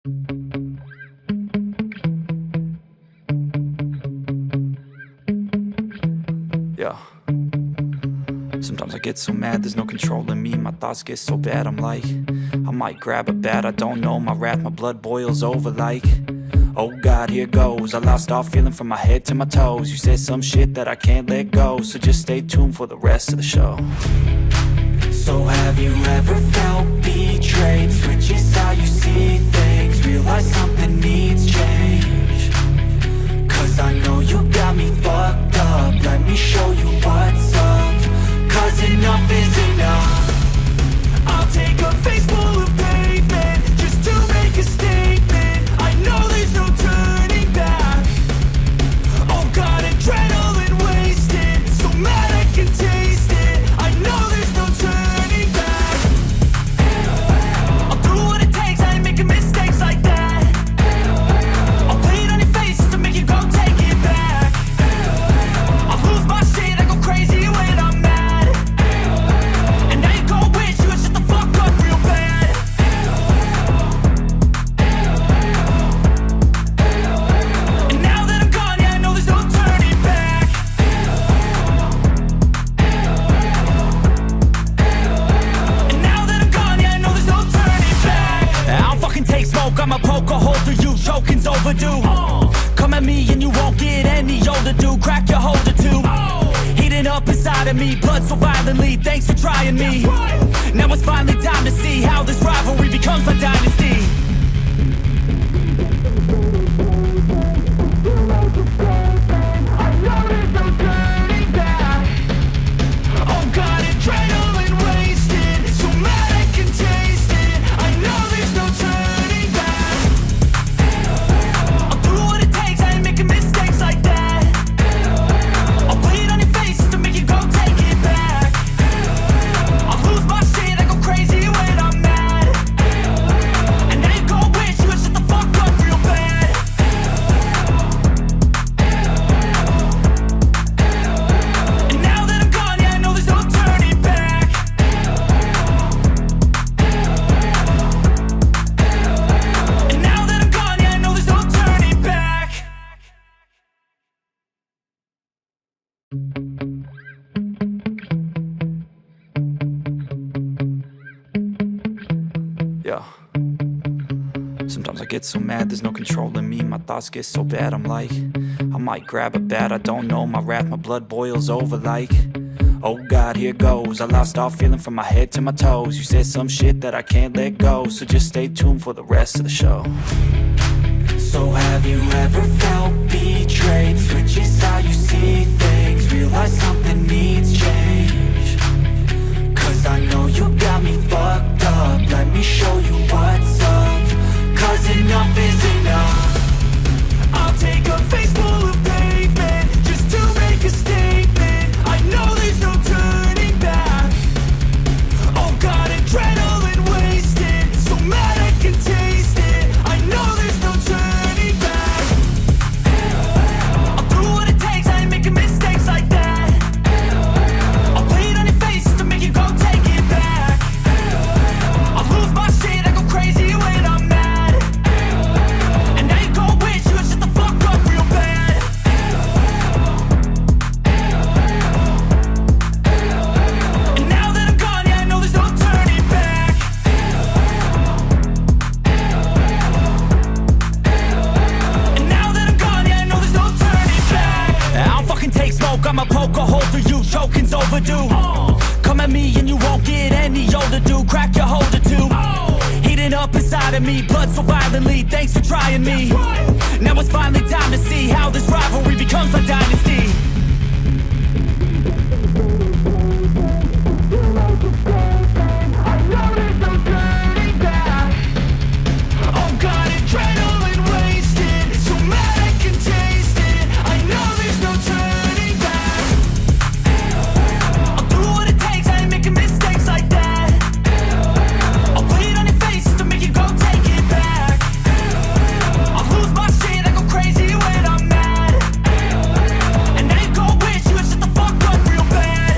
Yeah. Sometimes I get so mad, there's no controlling me. My thoughts get so bad, I'm like, I might grab a bat, I don't know. My wrath, my blood boils over like, oh God, here goes. I lost all feeling from my head to my toes. You said some shit that I can't let go, so just stay tuned for the rest of the show. So have you ever felt betrayed? Switches how you see things, realize something needs change. Cause I know you got me fucked up, let me show you what's up. Cause enough is enough. I'll take a face full of pavement just to make a statement. I know there's no turning back. Oh God, adrenaline wasted, so mad I can taste it. I know there's no turning back. I'll do what it takes, I ain't making mistakes like that. I'll play it on your face to make you go take it back. I'll lose my shit, I go crazy when I'm mad. And now you go wish you would shut the fuck up real bad. And now that I'm gone, yeah, I know there's no turning back. And now that I'm gone, yeah, I know there's no turning back. I don't fucking take smoke, I'ma poke a hole through you, choking's overdue. Come at me and you won't get any older, dude. Crack your holder too. Heating up inside of me, blood so violently, thanks for trying me. Now it's finally time to see how this rivalry becomes a dynasty. I know there's no turning back. Oh God, adrenaline wasted, so mad I can taste it. I know there's no turning back. I'll do what it takes, I ain't making mistakes like that. I'll play it on your face to make you go take it back. I'll lose my shit, I go crazy when I'm mad. And now you go wish you would shut the fuck up real bad. And now that I'm gone, yeah, I know there's no turning back. And now that I'm gone, yeah, I know there's no turning back. Yeah. Sometimes I get so mad, there's no controlling me. My thoughts get so bad, I'm like, I might grab a bat, I don't know. My wrath, my blood boils over like, oh God, here goes. I lost all feeling from my head to my toes. You said some shit that I can't let go, so just stay tuned for the rest of the show. So have you ever felt betrayed? Switches how you see things, realize something needs change. Cause I know you got me fucked up, let me show you what's up. Cause enough is enough. I'll take a face full of pavement just to make a statement. I know there's no turning back. Oh God, adrenaline wasted, so mad I can taste it. I know there's no turning back. I'll do what it takes, I ain't making mistakes like that. I'll play it on your face to make you go take it back. I'll lose my shit, I go crazy when I'm mad. And now you go wish you would shut the fuck up real bad. And now that I'm gone, yeah, I know there's no turning back. And now that I'm gone, yeah, I know there's no turning back. I don't fucking take smoke, I'ma poke a hole through you, choking's overdue. Come at me and you won't get any older, dude. Crack your holder too. Heating up inside of me, blood so violently, thanks for trying me. Now it's finally time to see how this rivalry becomes a dynasty. I know there's no turning back. Oh God, adrenaline wasted, so mad I can taste it. I know there's no turning back. I'll do what it takes, I ain't making mistakes like that. I'll play it on your face to make you go take it back. I'll lose my shit, I go crazy when I'm mad. And now you go wish you would shut the fuck up real bad.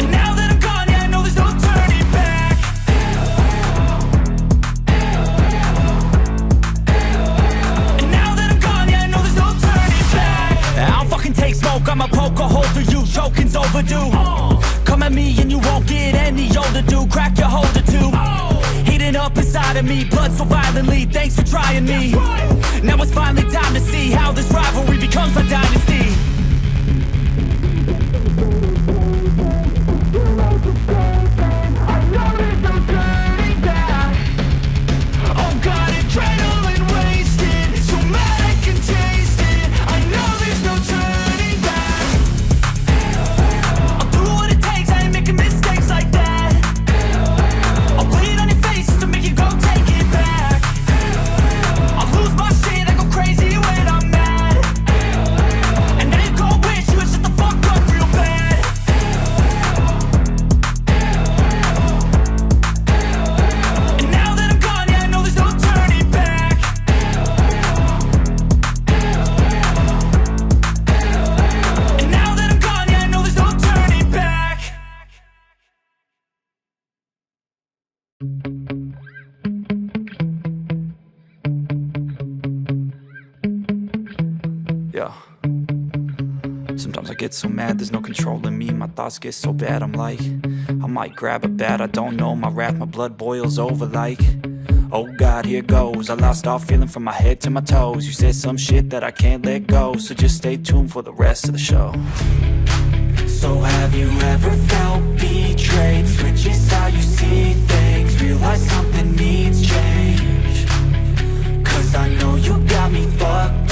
And now that I'm gone, yeah, I know there's no turning back. And now that I'm gone, yeah, I know there's no turning back. I'll fucking take smoke, I'ma poke a hole through you, choking's overdue. Come at me and you won't get any older, dude. Crack your holder too. Heating up inside of me, blood so violently. Thanks for trying me. Now it's finally time to see how this rivalry becomes a dynasty. I know there's no turning back. Oh God, adrenaline wasted, so mad I can taste it. I know there's no turning back. I'll do what it takes, I ain't making mistakes like that. I'll bleed on your face just to make you go take it back. I'll lose my shit, I go crazy when I'm mad. And then go wish you would shut the fuck up real bad. Yeah. Sometimes I get so mad, there's no controlling me. My thoughts get so bad, I'm like, I might grab a bat, I don't know. My wrath, my blood boils over like, oh God, here goes. I lost all feeling from my head to my toes. You said some shit that I can't let go, so just stay tuned for the rest of the show. So have you ever felt betrayed? Switches how you see things, realize something needs change. Cause I know you got me fucked